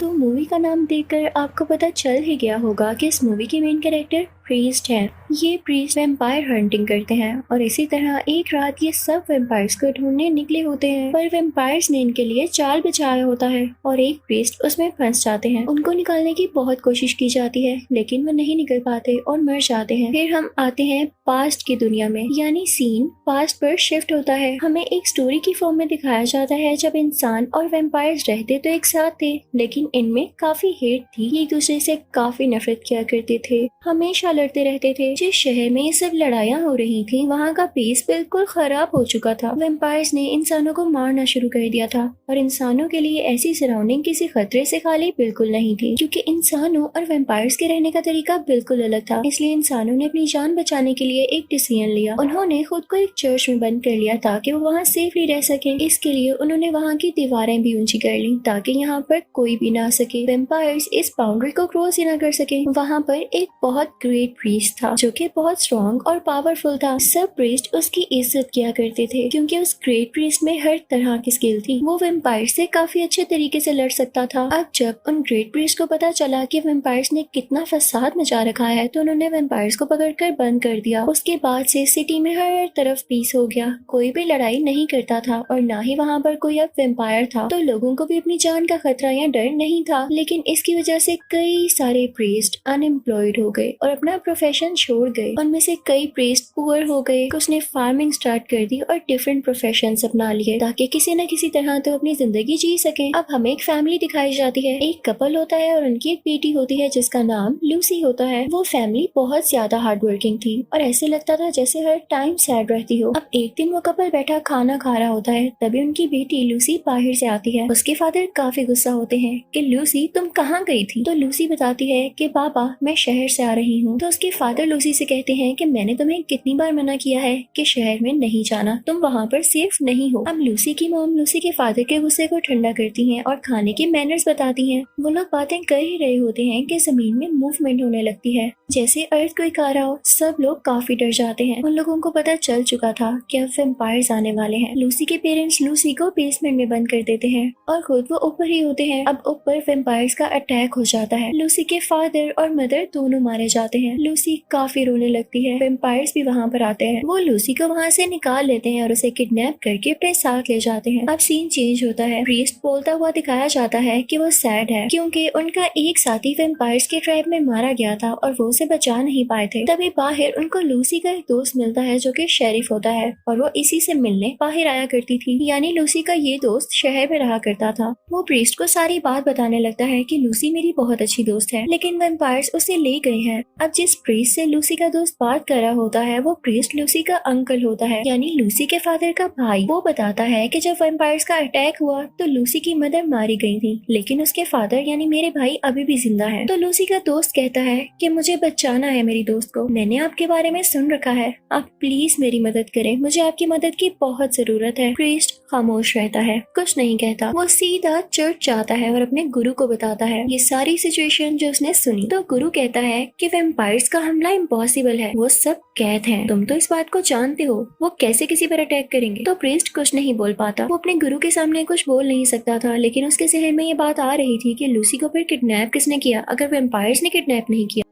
तो मूवी का नाम देखकर आपको पता चल ही गया होगा कि इस मूवी के मेन कैरेक्टर प्रीस्ट हैं। ये प्रीस्ट वैम्पायर हंटिंग करते हैं और इसी तरह एक रात ये सब वैम्पायर्स को ढूंढने निकले होते हैं, पर वैम्पायर्स ने इनके लिए जाल बिछाया होता है और एक प्रीस्ट उसमें फंस जाते हैं। उनको निकालने की बहुत कोशिश की जाती है लेकिन वो नहीं निकल पाते और मर जाते हैं। फिर हम आते हैं पास्ट की दुनिया में, यानी सीन पास्ट पर शिफ्ट होता है। हमें एक स्टोरी की फॉर्म में दिखाया जाता है जब इंसान और वैम्पायर्स रहते तो एक साथ थे, लेकिन इनमें काफी हेट थी, एक दूसरे से काफी नफरत किया करते थे, हमेशा लड़ते रहते थे। जिस शहर में ये सब लड़ाइयाँ हो रही थी वहाँ का पीस बिल्कुल खराब हो चुका था। वैम्पायर्स ने इंसानों को मारना शुरू कर दिया था और इंसानों के लिए ऐसी सराउंडिंग किसी खतरे से खाली बिल्कुल नहीं थी, क्योंकि इंसानों और वैम्पायर्स के रहने का तरीका बिल्कुल अलग था। इसलिए इंसानों ने अपनी जान बचाने के लिए एक डिसीजन लिया। उन्होंने खुद को एक चर्च में बंद कर लिया ताकि वो वहाँ सेफली रह सके। इसके लिए उन्होंने वहाँ की दीवारें भी ऊंची कर ली ताकि यहाँ पर कोई भी ना आ सके, वैम्पायर्स इस बाउंड्री को क्रॉस ही ना कर सके। वहाँ पर एक बहुत ग्रेट प्रीस्ट था जो कि बहुत स्ट्रॉन्ग और पावरफुल था। सब प्रीस्ट उसकी इज्जत किया करते थे क्योंकि उस ग्रेट प्रीस्ट में हर तरह की स्किल थी। वो वैम्पायर से काफी अच्छे तरीके से लड़ सकता था। अब जब उन ग्रेट प्रीस्ट को पता चला कि वैम्पायर्स ने कितना फसाद मचा रखा है तो उन्होंने वैम्पायर्स को पकड़कर बंद कर दिया। उसके बाद से सिटी में हर तरफ पीस हो गया, कोई भी लड़ाई नहीं करता था और ना ही वहाँ पर कोई अब वैम्पायर था, तो लोगों को भी अपनी जान का खतरा या डर नहीं था। लेकिन इसकी वजह से कई सारे प्रीस्ट अनएम्प्लॉयड हो गए और अपना प्रोफेशन छोड़ गए। उनमें से कई प्रीस्ट पुअर हो गए, कुछ ने फार्मिंग स्टार्ट कर दी और डिफरेंट प्रोफेशन अपना लिए ताकि किसी न किसी तरह तो अपनी जिंदगी जी सके। अब हमें एक फैमिली दिखाई जाती है, एक कपल होता है और उनकी एक बेटी होती है जिसका नाम लूसी होता है। वो फैमिली बहुत ज्यादा हार्ड वर्किंग थी और ऐसे लगता था जैसे हर टाइम सैड रहती हो। अब एक दिन वो कपल बैठा खाना खा रहा होता है, तभी उनकी बेटी लूसी बाहर से आती है। उसके फादर काफी गुस्सा होते हैं कि लूसी तुम कहाँ गई थी? तो लूसी बताती है कि पापा मैं शहर से आ रही हूँ। तो उसके फादर लूसी से कहते हैं कि मैंने तुम्हें कितनी बार मना किया है कि शहर में नहीं जाना, तुम वहाँ पर सेफ नहीं हो। अब लूसी की मॉम लूसी के फादर के गुस्से को ठंडा करती हैं और खाने के मैनर्स बताती हैं। वो लोग बातें कर ही रहे होते हैं कि जमीन में मूवमेंट होने लगती है जैसे अर्थक्वेक आ रहा हो। सब लोग काफी डर जाते हैं। उन लोगों को पता चल चुका था कि अब वैम्पायर्स आने वाले हैं। लूसी के पेरेंट्स लूसी को बेसमेंट में बंद कर देते हैं और खुद वो ऊपर ही होते हैं। अब ऊपर वैम्पायर्स का अटैक हो जाता है। लूसी के फादर और मदर दोनों मारे जाते हैं। लूसी काफी रोने लगती है। वैम्पायर्स भी वहाँ पर आते हैं। वो लूसी को वहाँ से निकाल लेते हैं और उसे किडनैप करके अपने साथ ले जाते हैं। अब सीन चेंज होता है। प्रीस्ट बोलता हुआ दिखाया जाता है कि वो सैड है क्योंकि उनका एक साथी वैम्पायर्स के ट्राइब में मारा गया था और वो उसे बचा नहीं पाए थे। तभी बाहर उनको लूसी का एक दोस्त मिलता है जो कि शेरिफ होता है और वो इसी से मिलने बाहर आया करती थी, यानी लूसी का ये दोस्त शहर में रहा करता था। वो प्रीस्ट को सारी बात बताने लगता है कि लूसी मेरी बहुत अच्छी दोस्त है, लेकिन वैम्पायर्स उसे ले गए हैं। अब जिस प्रीस्ट से लूसी का दोस्त बात कर रहा होता है वो प्रीस्ट लूसी का अंकल होता है, यानी लूसी के फादर का भाई। वो बताता है कि जब वैम्पायर्स का अटैक हुआ तो लूसी की मदर मारी गई थी, लेकिन उसके फादर यानी मेरे भाई अभी भी जिंदा है। तो लूसी का दोस्त कहता है कि मुझे बचाना है मेरी दोस्त को, मैंने आपके बारे में सुन रखा है, आप प्लीज मेरी मदद करें, मुझे आपकी मदद की बहुत जरूरत है। प्रीस्ट खामोश रहता है, कुछ नहीं कहता। वो सीधा चर्च जाता है और अपने गुरु को बताता है ये सारी सिचुएशन जो उसने सुनी। तो गुरु कहता है कि वैम्पायर्स का हमला इम्पॉसिबल है, वो सब कैद हैं, तुम तो इस बात को जानते हो, वो कैसे किसी पर अटैक करेंगे। तो प्रीस्ट कुछ नहीं बोल पाता। वो अपने गुरु के सामने कुछ बोल नहीं सकता था, लेकिन उसके जहन में ये बात आ रही थी कि लूसी को फिर किडनैप किसने किया अगर वैम्पायर्स ने किडनैप नहीं किया।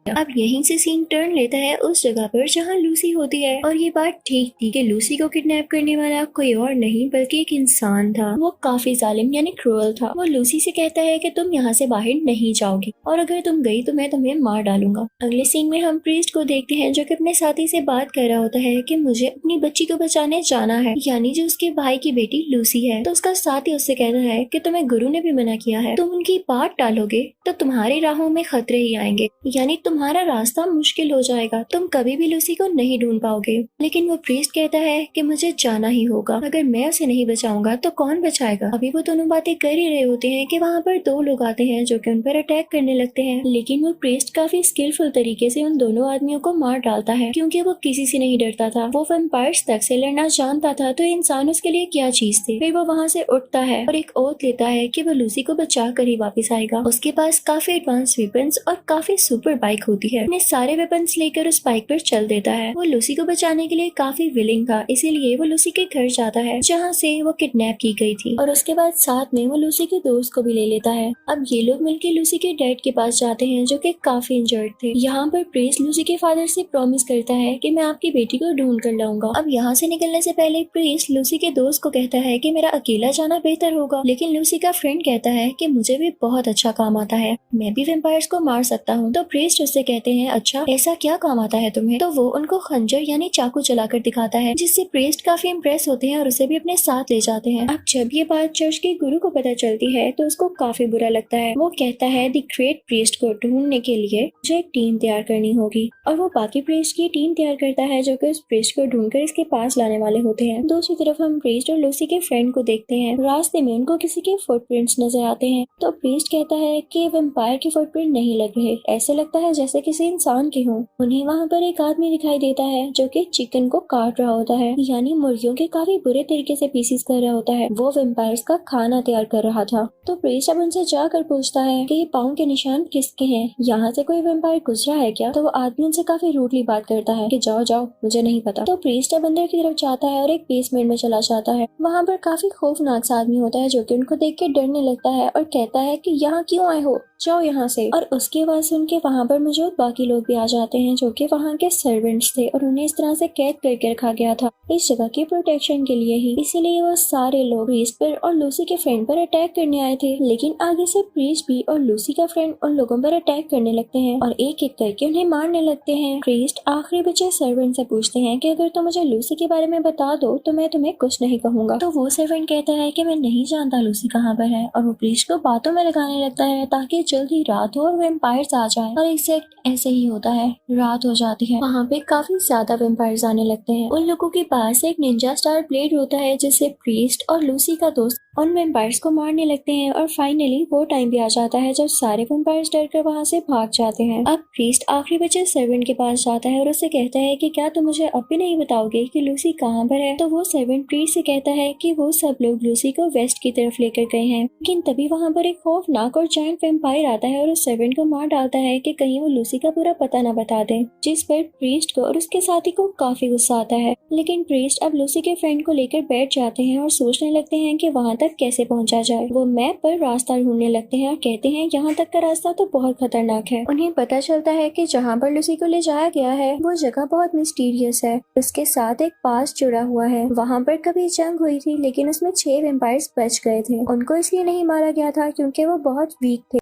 अब यहीं से सीन टर्न लेता है उस जगह पर जहाँ लूसी होती है और ये बात ठीक थी कि लूसी को किडनैप करने वाला कोई और नहीं बल्कि एक इंसान था। वो काफी जालिम यानी क्रूअल था। वो लूसी से कहता है कि तुम यहाँ से बाहर नहीं जाओगी और अगर तुम गई तो मैं तुम्हें मार डालूंगा। अगले सीन में हम प्रीस्ट को देखते हैं जो कि अपने साथी से बात कर रहा होता है कि मुझे अपनी बच्ची को बचाने जाना है, यानी जो उसके भाई की बेटी लूसी है। तो उसका साथी उससे कहता है कि तुम्हें गुरु ने भी मना किया है, तुम उनकी बात टालोगे तो तुम्हारी राहों में खतरे ही आएंगे, यानी तुम्हारा रास्ता मुश्किल हो जाएगा, तुम कभी भी लूसी को नहीं ढूंढ पाओगे। लेकिन वो प्रीस्ट कहता है कि मुझे जाना ही होगा, अगर मैं उसे नहीं बचाऊंगा तो कौन बचाएगा। अभी वो दोनों बातें कर ही रहे होते हैं कि वहाँ पर दो लोग आते हैं जो कि उन पर अटैक करने लगते हैं, लेकिन वो प्रीस्ट काफी स्किलफुल तरीके से उन दोनों आदमियों को मार डालता है क्योंकि वो किसी से नहीं डरता था। वो वैम्पायर्स तक से लड़ना जानता था, तो इंसान उसके लिए क्या चीज थी। फिर वो वहाँ से उठता है और एक ओथ लेता है कि वो लूसी को बचा कर ही वापिस आएगा। उसके पास काफी एडवांस वेपन्स और काफी सुपर बाइक होती है। अपने सारे वेपन्स लेकर उस बाइक पर चल देता है। वो लूसी को बचाने के लिए काफी विलिंग था, इसीलिए वो लूसी के घर जाता है जहाँ से वो किडनैप की गई थी, और उसके बाद साथ में वो लूसी के दोस्त को भी ले लेता है। अब ये लोग मिलकर लूसी के डैड के पास जाते हैं जो कि काफी इंजर्ड थे। यहाँ पर प्रीस्ट लूसी के फादर से प्रॉमिस करता है कि मैं आपकी बेटी को ढूंढ कर लाऊंगा। अब यहाँ से निकलने से पहले प्रीस्ट लूसी के दोस्त को कहता है कि मेरा अकेला जाना बेहतर होगा, लेकिन लूसी का फ्रेंड कहता है कि मुझे भी बहुत अच्छा काम आता है, मैं भी वेम्पायर्स को मार सकता हूँ। तो प्रीस्ट उससे कहते हैं अच्छा ऐसा क्या काम आता है तुम्हें? तो वो उनको खंजर यानी चाकू चलाकर दिखाता है, जिससे प्रीस्ट काफी इम्प्रेस होते हैं और उसे भी अपने साथ ले जाते हैं। अब जब ये बात चर्च के गुरु को पता चलती है तो उसको काफी बुरा लगता है। वो कहता है द ग्रेट प्रीस्ट को ढूंढने के लिए मुझे एक टीम तैयार करनी होगी, और वो बाकी प्रीस्ट की टीम तैयार करता है जो कि उस प्रीस्ट को ढूंढकर इसके पास लाने वाले होते हैं। दूसरी तरफ हम प्रीस्ट और लूसी के फ्रेंड को देखते हैं। रास्ते में उनको किसी के फुटप्रिंट्स नजर आते हैं, तो प्रीस्ट कहता है कि वेम्पायर के फुटप्रिंट नहीं लग रहे, ऐसे लगता है जैसे किसी इंसान के हों। उन्हें वहाँ पर एक आदमी दिखाई देता है जो कि चिकन को काट रहा होता है, यानी मुर्गियों के काफी बुरे तरीके से पीसीस कर रहा होता है। वो वेम्पायर्स का खाना तैयार कर रहा था। तो प्रीस्ट अब उनसे जाकर पूछता है कि ये पाँव के निशान किसके हैं, यहाँ से कोई वेम्पायर गुजरा है क्या? तो वो आदमी उनसे काफी रूडली बात करता है कि जाओ जाओ, मुझे नहीं पता। तो प्रीस्ट अब अंदर की तरफ जाता है और एक बेसमेंट में चला जाता है। वहाँ पर काफी खौफनाक सा आदमी होता है जो कि उनको देख के डरने लगता है और कहता है कि यहाँ क्यों आए हो, जाओ यहाँ से। और उसकी आवाज सुन के वहाँ पर मौजूद बाकी लोग भी आ जाते हैं जो कि वहाँ के सर्वेंट्स थे, और उन्हें इस तरह से कैद करके रखा गया था इस जगह की प्रोटेक्शन के लिए ही। इसीलिए वो सारे लोग प्रीस्ट पर और लूसी के फ्रेंड पर अटैक करने आए थे, लेकिन आगे से प्रीस्ट भी और लूसी का फ्रेंड उन लोगों पर अटैक करने लगते हैं और एक एक करके उन्हें मारने लगते हैं। प्रीस्ट आखिरी बचे सर्वेंट से पूछते हैं कि अगर तुम मुझे लूसी के बारे में बता दो तो मैं तुम्हें कुछ नहीं कहूंगा। तो वो सर्वेंट कहता है कि मैं नहीं जानता लूसी कहाँ पर है, और वो प्रीस्ट को बातों में लगाने लगता है ताकि जल्द ही रात हो और वेम्पायर्स आ जाएं। और एग्जैक्ट ऐसे ही होता है, रात हो जाती है। वहाँ पे काफी ज्यादा वेम्पायर्स आने लगते हैं। उन लोगों के पास एक निंजा स्टार ब्लेड होता है जिससे प्रीस्ट और लूसी का दोस्त उन वेम्पायर्स को मारने लगते हैं, और फाइनली वो टाइम भी आ जाता है जब सारे वेम्पायर्स डरकर वहाँ से भाग जाते हैं। अब प्रीस्ट आखिरी बचे सर्वेंट के पास जाता है और उससे कहता है कि क्या तुम मुझे अब भी नहीं बताओगे कि लूसी कहाँ पर है? तो वो सर्वेंट प्रीस्ट से कहता है कि वो सब लोग लूसी को वेस्ट की तरफ लेकर गए हैं, लेकिन तभी वहाँ पर एक खौफनाक और जायंट वेम्पायर आता है और उस सर्वेंट को मार डालता है कि कहीं वो लूसी का पूरा पता न बता दे, जिस पर प्रीस्ट को और उसके साथी को काफी गुस्सा आता है। लेकिन प्रीस्ट अब लूसी के फ्रेंड को लेकर बैठ जाते हैं और सोचने लगते हैं कि वहाँ तक कैसे पहुंचा जाए। वो मैप पर रास्ता ढूंढने लगते हैं और कहते हैं यहाँ तक का रास्ता तो बहुत खतरनाक है। उन्हें पता चलता है कि जहाँ पर लूसी को ले जाया गया है वो जगह बहुत मिस्टीरियस है, उसके साथ एक पास जुड़ा हुआ है। वहाँ पर कभी जंग हुई थी, लेकिन उसमें 6 वेम्पायर्स बच गए थे। उनको इसलिए नहीं मारा गया था क्योंकि वो बहुत वीक थे।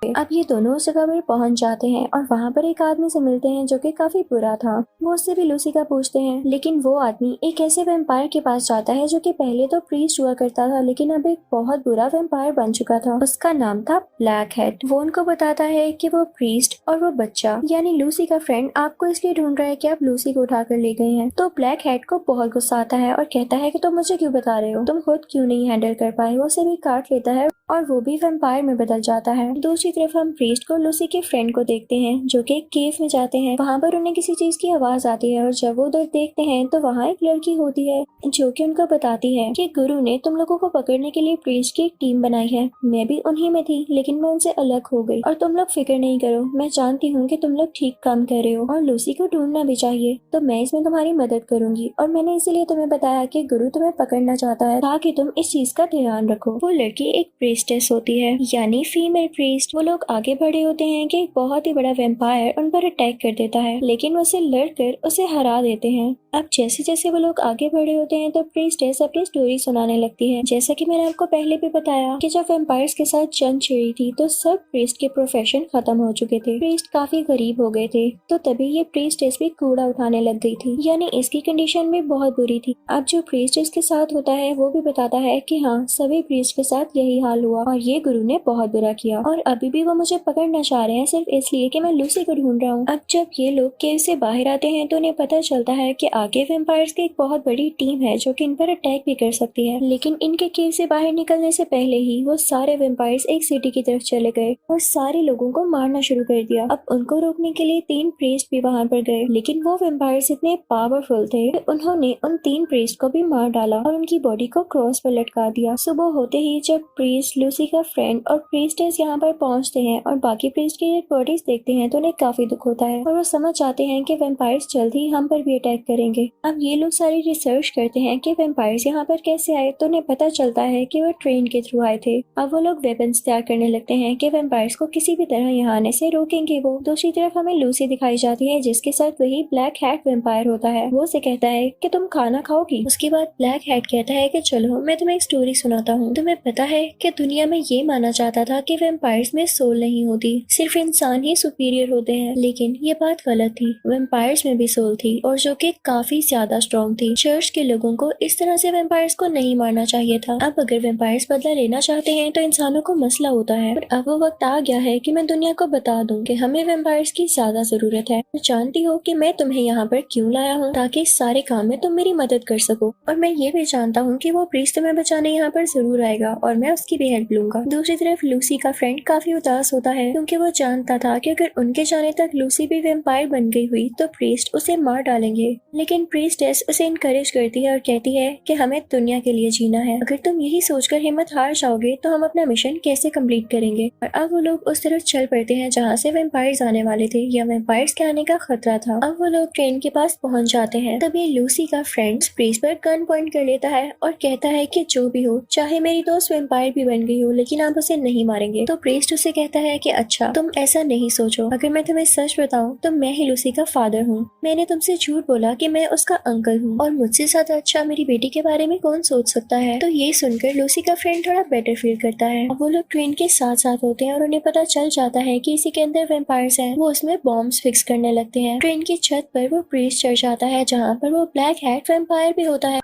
अब ये दोनों उस जगह पर पहुंच जाते हैं और वहाँ पर एक आदमी से मिलते हैं जो कि काफी बुरा था। वो उससे भी लूसी का पूछते हैं, लेकिन वो आदमी एक ऐसे वेम्पायर के पास जाता है जो कि पहले तो प्रीस्ट हुआ करता था, लेकिन अब एक बहुत बुरा वेम्पायर बन चुका था। उसका नाम था ब्लैक हेड। वो उनको बताता है कि वो प्रीस्ट और वो बच्चा यानी लूसी का फ्रेंड आपको इसलिए ढूंढ रहा है कि आप लूसी को उठा कर ले गए हैं। तो ब्लैक हेड को बहुत गुस्सा आता है और कहता है कि तुम मुझे क्यों बता रहे हो, तुम खुद क्यों नहीं हैंडल कर पाए। वो उसे भी काट लेता है और वो भी वेम्पायर में बदल जाता है। दूसरी तरफ हम प्रीस्ट को लूसी के फ्रेंड को देखते हैं जो कि एक केव में जाते हैं। वहाँ पर उन्हें किसी चीज की आवाज आती है और जब वो उधर देखते हैं तो वहाँ एक लड़की होती है जो कि उनको बताती है कि गुरु ने तुम लोगों को पकड़ने के लिए प्रीस्ट की एक टीम बनाई है। मैं भी उन्हीं में थी, लेकिन मैं उनसे अलग हो गई, और तुम लोग फिक्र नहीं करो, मैं जानती हूँ कि तुम लोग ठीक काम कर रहे हो और लूसी को ढूंढना भी चाहिए, तो मैं इसमें तुम्हारी मदद करूंगी। और मैंने इसीलिए तुम्हें बताया कि गुरु तुम्हें पकड़ना चाहता है ताकि तुम इस चीज का ध्यान रखो। वो लड़की एक प्रीस्टेस होती है यानी फीमेल प्रीस्ट। वो लोग आगे बढ़े होते हैं कि एक बहुत ही बड़ा वेम्पायर उन पर अटैक कर देता है, लेकिन वो उसे लड़कर उसे हरा देते हैं। अब जैसे जैसे वो लोग आगे बढ़े होते हैं तो प्रीस्टेस अपनी स्टोरी सुनाने लगती है। जैसा कि मैंने आपको पहले भी बताया कि जब वेम्पायर्स के साथ जंग छिड़ी थी तो सब प्रीस्ट के प्रोफेशन खत्म हो चुके थे, प्रीस्ट काफी गरीब हो गए थे, तो तभी ये प्रीस्टेस भी कूड़ा उठाने लग गई थी, यानी इसकी कंडीशन भी बहुत बुरी थी। अब जो प्रीस्ट इसके साथ होता है वो भी बताता है कि हाँ, सभी प्रीस्ट के साथ यही हाल हुआ और ये गुरु ने बहुत बुरा किया, और अभी भी वो मुझे पकड़ना चाह रहे हैं सिर्फ इसलिए कि मैं लूसी को ढूंढ रहा हूँ। अब जब ये लोग केव से बाहर आते हैं तो उन्हें पता चलता है कि आगे वेम्पायर्स की एक बहुत बड़ी टीम है जो कि इन पर अटैक भी कर सकती है, लेकिन इनके केव से बाहर निकलने से पहले ही वो सारे वेम्पायर्स एक सिटी की तरफ चले गए और सारे लोगों को मारना शुरू कर दिया। अब उनको रोकने के लिए 3 प्रीस्ट भी वहां पर गए, लेकिन वो वेम्पायर्स इतने पावरफुल थे कि उन्होंने उन 3 प्रीस्ट को भी मार डाला और उनकी बॉडी को क्रॉस पर लटका दिया। सुबह होते ही जब प्रीस्ट, लूसी का फ्रेंड और प्रीस्टेस यहाँ पर पहुंचते हैं और बाकी प्रीस्ट की डेड बॉडीज देखते हैं तो उन्हें काफी दुख होता है और वो समझ जाते हैं कि वेम्पायर्स जल्द ही हम पर भी अटैक करेंगे। अब ये लोग सारी रिसर्च करते हैं कि वेम्पायर्स यहाँ पर कैसे आए, तो उन्हें पता चलता है कि वो ट्रेन के थ्रू आए थे। अब वो लोग वेपन्स तैयार करने लगते हैं कि वेम्पायर्स को किसी भी तरह यहाँ आने से रोकेंगे वो। दूसरी तरफ हमें लूसी दिखाई जाती है जिसके साथ वही ब्लैक हैट वेम्पायर होता है। वो उसे कहता है कि तुम खाना खाओगी। उसके बाद ब्लैक हैट कहता है कि चलो मैं तुम्हें एक स्टोरी सुनाता हूँ। तुम्हें पता है कि दुनिया में ये माना जाता था कि वेम्पायर्स में सोल नहीं होती, सिर्फ इंसान ही सुपीरियर होते हैं, लेकिन ये बात गलत थी। वेम्पायर्स में भी सोल थी और जो कि काफी ज्यादा स्ट्रॉन्ग थी। चर्च के लोगों को इस तरह से वेम्पायर्स को नहीं मारना चाहिए था। अब अगर वेम्पायर्स बदला लेना चाहते हैं तो इंसानों को मसला होता है, और अब वो वक्त आ गया है कि मैं दुनिया को बता दूं कि हमें वेम्पायर्स की ज्यादा जरूरत है। तो जानती हो कि मैं तुम्हें यहाँ पर क्यों लाया हूँ, ताकि इस सारे काम में तुम मेरी मदद कर सको। और मैं ये भी जानता हूँ कि वो प्रीस्ट तुम्हें बचाने यहाँ पर जरूर आएगा और मैं उसकी भी हेल्प लूंगा। दूसरी तरफ लूसी का फ्रेंड काफी उदास होता है क्योंकि वो जानता था कि अगर उनके जाने तक लूसी भी वेम्पायर बन गई हुई तो प्रीस्ट उसे मार डालेंगे। लेकिन प्रीस्टेस उसे इनकरेज करती है और कहती है कि हमें दुनिया के लिए जीना है। अगर तुम यही सोचकर हिम्मत हार जाओगे तो हम अपना मिशन कैसे कंप्लीट करेंगे। और अब वो लोग उस तरफ चल पड़ते हैं जहाँ से वेम्पायर्स आने वाले थे या वेम्पायर्स के आने का खतरा था। अब वो लोग ट्रेन के पास पहुंच जाते हैं। तभी लूसी का फ्रेंड प्रीस्ट पर गन पॉइंट कर लेता है और कहता है कि जो भी हो, चाहे मेरी दोस्त वेम्पायर भी बन गई हो, लेकिन आप उसे नहीं मारेंगे। तो प्रीस्ट उसे कहता है कि अच्छा, तुम ऐसा नहीं सोचो, अगर मैं तुम्हें सच बताऊं तो मैं ही लूसी का फादर हूँ। मैंने तुमसे झूठ बोला कि मैं उसका अंकल हूँ और मुझसे ज्यादा अच्छा मेरी बेटी के बारे में कौन सोच सकता है। तो ये सुनकर लूसी का फ्रेंड थोड़ा बेटर फील करता है। अब वो लोग ट्रेन के साथ साथ होते हैं और उन्हें पता चल जाता है कि इसी के अंदर वेम्पायर्स हैं। वो उसमें बॉम्ब्स फिक्स करने लगते हैं। ट्रेन की छत पर वो प्रीस्ट चढ़ जाता है जहाँ पर वो ब्लैक हैट वेम्पायर भी होता है।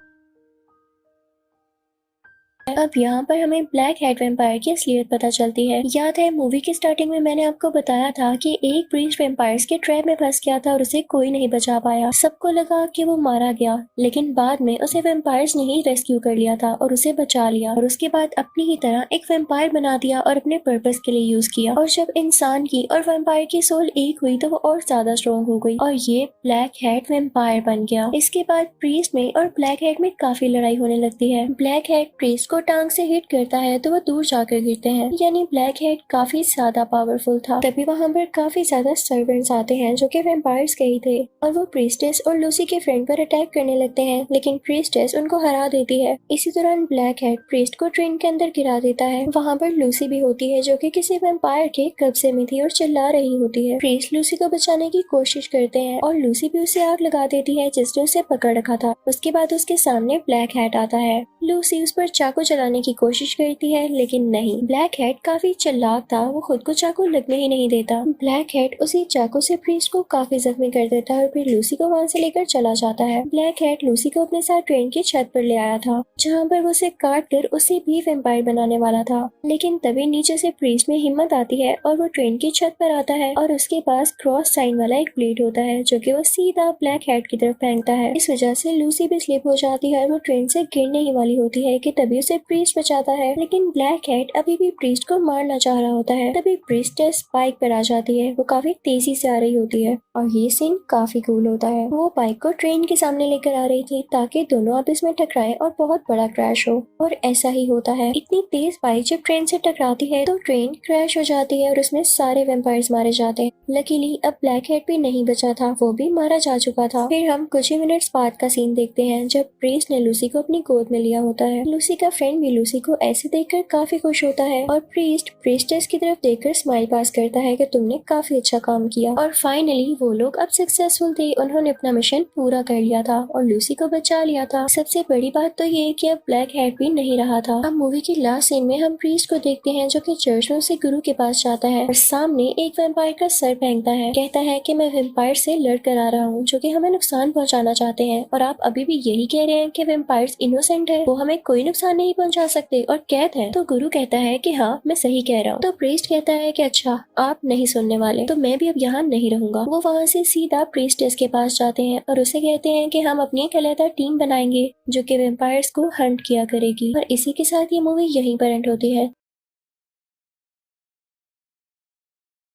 अब यहाँ पर हमें ब्लैक हैट वेम्पायर की असलियत पता चलती है। याद है मूवी के स्टार्टिंग में मैंने आपको बताया था कि एक प्रीस्ट वेम्पायर्स के ट्रैप में फंस गया था और उसे कोई नहीं बचा पाया। सबको लगा कि वो मारा गया, लेकिन बाद में उसे वेम्पायर्स ने ही रेस्क्यू कर लिया था और उसे बचा लिया और उसके बाद अपनी ही तरह एक वेम्पायर बना दिया और अपने पर्पस के लिए यूज किया। और जब इंसान की और वेम्पायर की सोल एक हुई तो वो और ज्यादा स्ट्रॉन्ग हो गई और ये ब्लैक हैट वेम्पायर बन गया। इसके बाद प्रीस्ट में और ब्लैक हैट में काफी लड़ाई होने लगती है। ब्लैक हैट प्रीस्ट को टांग से हिट करता है तो वो दूर जाकर गिरते हैं, यानी ब्लैक हैट काफी ज्यादा पावरफुल था। तभी वहाँ पर काफी ज्यादा सर्वेंट्स आते हैं जो कि वेम्पायर्स के ही थे और वो प्रीस्टेस और लूसी के फ्रेंड पर अटैक करने लगते हैं, लेकिन प्रीस्टेस उनको हरा देती है। इसी दौरान ब्लैक हैट प्रीस्ट को ट्रेन के अंदर गिरा देता है। वहाँ पर लूसी भी होती है जो कि किसी वेम्पायर के कब्जे में थी और चिल्ला रही होती है। प्रीस्ट लूसी को बचाने की कोशिश करते हैं और लूसी भी उसे आग लगा देती है जिसने उसे पकड़ रखा था। उसके बाद उसके सामने ब्लैक हैट आता है। लूसी उस पर चाकू चलाने की कोशिश करती है, लेकिन नहीं, ब्लैक हैट काफी चालाक था, वो खुद को चाकू लगने ही नहीं देता। ब्लैक हैट उसी चाकू से प्रीस्ट को काफी जख्मी कर देता है और फिर लूसी को वहाँ से लेकर चला जाता है। ब्लैक हैट लूसी को अपने साथ ट्रेन की छत पर ले आया था जहाँ पर वो उसे काट कर उसे भी वेम्पायर बनाने वाला था, लेकिन तभी नीचे से प्रीस्ट में हिम्मत आती है और वो ट्रेन की छत पर आता है और उसके पास क्रॉस साइन वाला एक ब्लेड होता है जो कि वो सीधा ब्लैक हैट की तरफ फेंकता है। इस वजह से लूसी भी स्लिप हो जाती है और वो ट्रेन से गिरने ही वाली होती है कि तभी उसे प्रीस्ट बचाता है, लेकिन ब्लैक हैट अभी भी प्रीस्ट को मारना चाह रहा होता है। तभी प्रीस्टेस बाइक पर आ जाती है। वो काफी तेजी से आ रही होती है और ये सीन काफी कूल होता है। वो बाइक को ट्रेन के सामने लेकर आ रही थी ताकि दोनों आपस में टकराएं और बहुत बड़ा क्रैश हो, और ऐसा ही होता है। इतनी तेज बाइक जब ट्रेन से टकराती है तो ट्रेन क्रैश हो जाती है और उसमें सारे वेम्पायर्स मारे जाते हैं। लकीली अब ब्लैक हैट भी नहीं बचा था, वो भी मारा जा चुका था। फिर हम कुछ ही मिनट्स बाद का सीन देखते हैं जब प्रीस्ट ने लूसी को अपनी गोद में लिया होता है। लूसी का फ्रेंड भी लूसी को ऐसे देखकर काफी खुश होता है और प्रीस्ट प्रीस्टेस की तरफ देखकर स्माइल पास करता है कि तुमने काफी अच्छा काम किया। और फाइनली वो लोग अब सक्सेसफुल थे, उन्होंने अपना मिशन पूरा कर लिया था और लूसी को बचा लिया था। सबसे बड़ी बात तो ये कि अब ब्लैक हैट भी नहीं रहा था। अब मूवी की लास्ट सीन में हम प्रीस्ट को देखते हैं जो कि चर्च में उसे गुरु के पास जाता है और सामने एक वेम्पायर का सर फेंकता है। कहता है कि मैं वेम्पायर से लड़ कर आ रहा हूँ जो कि हमें नुकसान पहुँचाना चाहते हैं, और आप अभी भी यही कह रहे हैं कि वेम्पायर्स इनोसेंट है, वो हमें कोई नुकसान नहीं नहीं पहुंचा सकते और कैद है। तो गुरु कहता है कि हाँ मैं सही कह रहा हूँ। तो प्रीस्ट कहता है कि अच्छा आप नहीं सुनने वाले, तो मैं भी अब यहाँ नहीं रहूंगा। वो वहाँ से सीधा प्रीस्टेस के पास जाते हैं और उसे कहते हैं कि हम अपनी एक अलग टीम बनाएंगे जो कि वेम्पायर्स को हंट किया करेगी। और इसी के साथ ये मूवी यहीं पर एंड होती है।